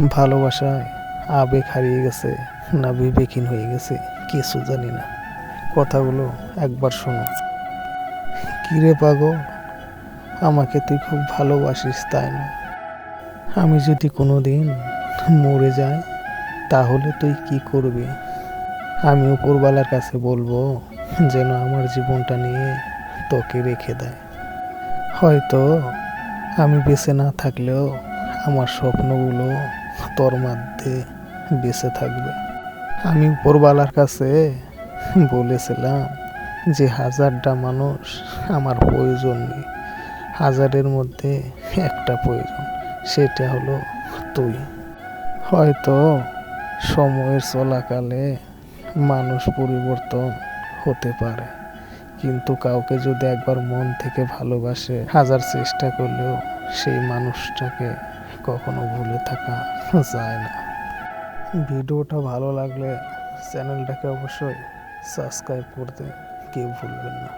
ভালোবাসায় আবেগ হারিয়ে গেছে না বিবেকহীন হয়ে গেছে কিছু জানি না। কথাগুলো একবার শোনো। কিরে পাগল, আমাকে তুই খুব ভালোবাসিস তাই না? আমি যদি কোনো দিন মরে যাই তাহলে তুই কি করবি? আমি উপরওয়ালার কাছে বলবো যেন আমার জীবনটা নিয়ে তোকে রেখে দেয়। হয়তো আমি বেঁচে না থাকলেও আমার স্বপ্নগুলো তোর মধ্যে বেঁচে থাকবে। আমি উপরওয়ালার কাছে বলেছিলাম যে 1000টা মানুষ আমার প্রয়োজন নেই, 1000-এর মধ্যে একটা প্রয়োজন, সেটা হলো তুই। হয়তো সময়ের চলাকালে মানুষ পরিবর্তন হতে পারে, কিন্তু কাউকে যদি একবার মন থেকে ভালোবাসে 1000 চেষ্টা করলেও সেই মানুষটাকে কখনো ভুলে থাকা যায় না। ভিডিওটা ভালো লাগলে চ্যানেলটাকে অবশ্যই সাবস্ক্রাইব করতে কেউ ভুলবেন না।